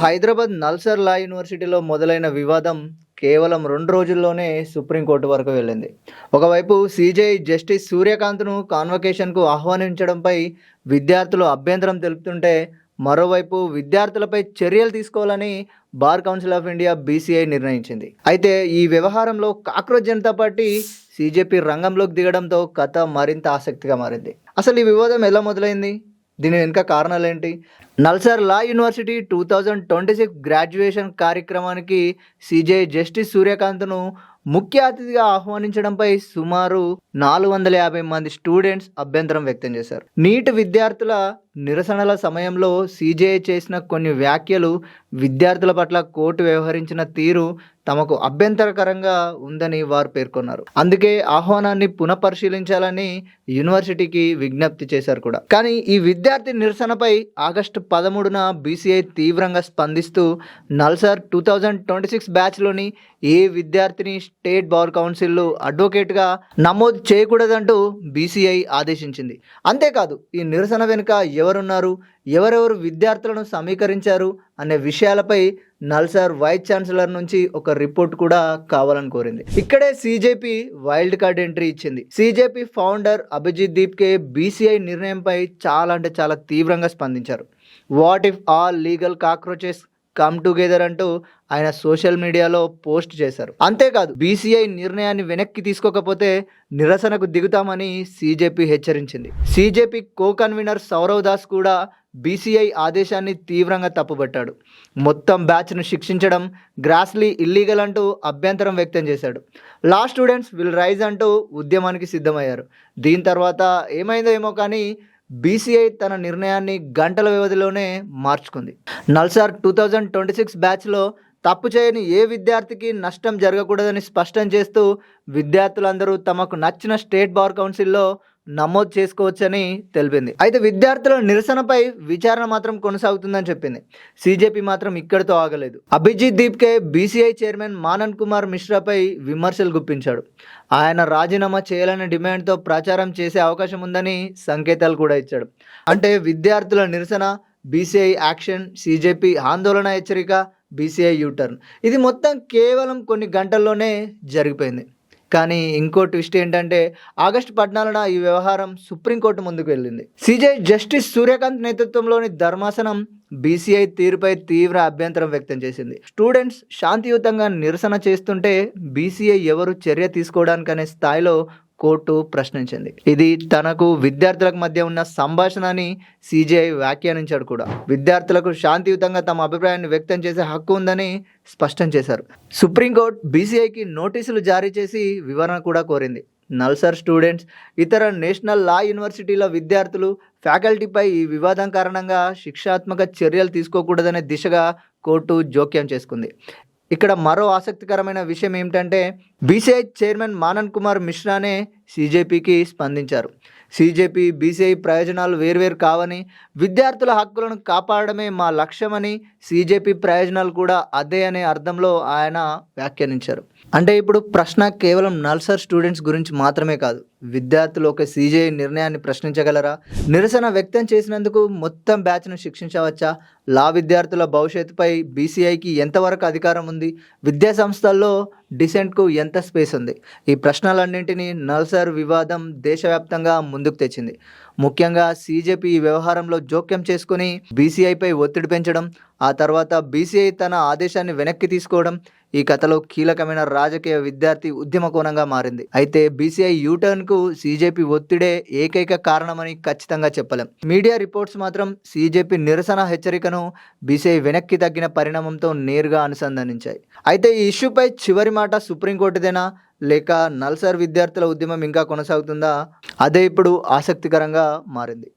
హైదరాబాద్ నల్సార్ లా యూనివర్సిటీలో మొదలైన వివాదం కేవలం 2 రోజుల్లోనే సుప్రీంకోర్టు వరకు వెళ్ళింది. ఒకవైపు సీజేఐ జస్టిస్ సూర్యకాంత్‌ను కాన్వకేషన్‌కు ఆహ్వానించడంపై విద్యార్థులు అభ్యంతరం తెలుపుతుంటే, మరోవైపు విద్యార్థులపై చర్యలు తీసుకోవాలని bar council of India BCI నిర్ణయించింది. అయితే ఈ వ్యవహారంలో కాక్రోచ్ జనతా పార్టీ సీజేపీ రంగంలోకి దిగడంతో కథ మరింత ఆసక్తిగా మారింది. అసలు ఈ వివాదం ఎలా మొదలైంది? దీని వెనుక కారణాలేంటి? నల్సార్ లా యూనివర్సిటీ 2026 గ్రాడ్యుయేషన్ కార్యక్రమానికి సీజేఐ జస్టిస్ సూర్యకాంత్‌ను ముఖ్య అతిథిగా ఆహ్వానించడంపై సుమారు 450 మంది స్టూడెంట్స్ అభ్యంతరం వ్యక్తం చేశారు. నీట్ విద్యార్థుల నిరసనల సమయంలో సీజేఐ చేసిన కొన్ని వ్యాఖ్యలు, విద్యార్థుల పట్ల కోర్టు వ్యవహరించిన తీరు తమకు అభ్యంతరకరంగా ఉందని వారు పేర్కొన్నారు. అందుకే ఆహ్వానాన్ని పునఃపరిశీలించాలని యూనివర్సిటీకి విజ్ఞప్తి చేశారు కూడా. కానీ ఈ విద్యార్థి నిరసనపై ఆగస్టు 13న బీసీఐ తీవ్రంగా స్పందిస్తూ నల్సార్ 2026 బ్యాచ్లోని ఏ విద్యార్థిని స్టేట్ బార్ కౌన్సిల్లో అడ్వకేట్గా నమోదు చేయకూడదంటూ బీసీఐ ఆదేశించింది. అంతేకాదు, ఈ నిరసన వెనుక ఎవరున్నారు, ఎవరెవరు విద్యార్థులను సమీకరించారు అనే విషయాలపై నల్సార్ వైస్ ఛాన్సలర్ నుంచి ఒక రిపోర్ట్ కూడా కావాలని కోరింది. ఇక్కడే సీజేపీ వైల్డ్ కార్డ్ ఎంట్రీ ఇచ్చింది. CJP founder Abhijit Dipke BCI నిర్ణయంపై చాలా తీవ్రంగా స్పందించారు. What if all legal cockroaches come together అంటూ ఆయన సోషల్ మీడియాలో పోస్ట్ చేశారు. అంతేకాదు, బీసీఐ నిర్ణయాన్ని వెనక్కి తీసుకోకపోతే నిరసనకు దిగుతామని సీజేపీ హెచ్చరించింది. CJP co convener Sourav Das కూడా బీసీఐ ఆదేశాన్ని తీవ్రంగా తప్పుపట్టాడు. మొత్తం బ్యాచ్ను శిక్షించడం గ్రాస్లీ ఇల్లీగల్ అంటూ అభ్యంతరం వ్యక్తం చేశాడు. లా స్టూడెంట్స్ విల్ రైజ్ అంటూ ఉద్యమానికి సిద్ధమయ్యారు. దీని తర్వాత ఏమైందో ఏమో కానీ బీసీఐ తన నిర్ణయాన్ని గంటల వ్యవధిలోనే మార్చుకుంది. నల్సార్ 2026 బ్యాచ్లో తప్పు చేయని ఏ విద్యార్థికి నష్టం జరగకూడదని స్పష్టం చేస్తూ విద్యార్థులందరూ తమకు నచ్చిన స్టేట్ బార్ కౌన్సిల్లో నమోదు చేసుకోవచ్చని తెలిపింది. అయితే విద్యార్థుల నిరసనపై విచారణ మాత్రం కొనసాగుతుందని చెప్పింది. సీజేపీ మాత్రం ఇక్కడితో ఆగలేదు. అభిజిత్ దీప్కే బీసీఐ చైర్మన్ మానన్ కుమార్ మిశ్రాపై విమర్శలు గుప్పించాడు. ఆయన రాజీనామా చేయాలనే డిమాండ్తో ప్రచారం చేసే అవకాశం ఉందని సంకేతాలు కూడా ఇచ్చాడు. అంటే విద్యార్థుల నిరసన, బీసీఐ యాక్షన్, సీజేపీ ఆందోళన హెచ్చరిక, బీసీఐ యూటర్న్, ఇది మొత్తం కేవలం కొన్ని గంటల్లోనే జరిగిపోయింది. కానీ ఇంకో ట్విస్ట్ ఏంటంటే, ఆగస్టు 14న ఈ వ్యవహారం సుప్రీంకోర్టు ముందుకు వెళ్ళింది. సీజేఐ జస్టిస్ సూర్యకాంత్ నేతృత్వంలోని ధర్మాసనం బీసీఐ తీరుపై తీవ్ర అభ్యంతరం వ్యక్తం చేసింది. స్టూడెంట్స్ శాంతియుతంగా నిరసన చేస్తుంటే బీసీఐ ఎవరు చర్య తీసుకోవడానికనే స్థాయిలో కోర్టు ప్రశ్నించింది. ఇది తనకు విద్యార్థులకు మధ్య ఉన్న సంభాషణ అని సీజేఐ వ్యాఖ్యానించాడు కూడా. విద్యార్థులకు శాంతియుతంగా తమ అభిప్రాయాన్ని వ్యక్తం చేసే హక్కు ఉందని స్పష్టం చేశారు. సుప్రీంకోర్టు బీసీఐకి నోటీసులు జారీ చేసి వివరణ కూడా కోరింది. నల్సార్ స్టూడెంట్స్, ఇతర నేషనల్ లా యూనివర్సిటీల విద్యార్థులు, ఫ్యాకల్టీపై ఈ వివాదం కారణంగా శిక్షాత్మక చర్యలు తీసుకోకూడదనే దిశగా కోర్టు జోక్యం చేసుకుంది. ఇక్కడ మరో ఆసక్తికరమైన విషయం ఏమిటంటే, బీసీఐ చైర్మన్ మానన్ కుమార్ మిశ్రానే సీజేపీకి స్పందించారు. సీజేపీ, బీసీఐ ప్రయోజనాలు వేర్వేరు కావని, విద్యార్థుల హక్కులను కాపాడమే మా లక్ష్యమని, సీజేపీ ప్రయోజనాలు కూడా అదే అనే అర్థంలో ఆయన వ్యాఖ్యానించారు. అంటే ఇప్పుడు ప్రశ్న కేవలం నల్సార్ స్టూడెంట్స్ గురించి మాత్రమే కాదు. విద్యార్థులు ఒక సీజేఐ నిర్ణయాన్ని ప్రశ్నించగలరా? నిరసన వ్యక్తం చేసినందుకు మొత్తం బ్యాచ్ను శిక్షించవచ్చా? లా విద్యార్థుల భవిష్యత్తుపై బీసీఐకి ఎంతవరకు అధికారం ఉంది? విద్యా సంస్థల్లో డిసెంట్కు ఎంత స్పేస్ ఉంది? ఈ ప్రశ్నలన్నింటినీ నల్సార్ వివాదం దేశవ్యాప్తంగా ముందుకు తెచ్చింది. ముఖ్యంగా సీజేపీ ఈ వ్యవహారంలో జోక్యం చేసుకుని బీసీఐపై ఒత్తిడి పెంచడం, ఆ తర్వాత బీసీఐ తన ఆదేశాన్ని వెనక్కి తీసుకోవడం ఈ కథలో కీలకమైన రాజకీయ విద్యార్థి ఉద్యమ కోణంగా మారింది. అయితే బీసీఐ యూటర్న్కు సీజేపీ ఒత్తిడే ఏకైక కారణమని ఖచ్చితంగా చెప్పలేం. మీడియా రిపోర్ట్స్ మాత్రం సీజేపీ నిరసన హెచ్చరికను బీసీఐ వెనక్కి తగ్గిన పరిణామంతో నేరుగా అనుసంధానించాయి. అయితే ఈ ఇష్యూపై చివరి మాట సుప్రీంకోర్టుదేనా, లేక నల్సార్ విద్యార్థుల ఉద్యమం ఇంకా కొనసాగుతుందా? అదే ఇప్పుడు ఆసక్తికరంగా మారింది.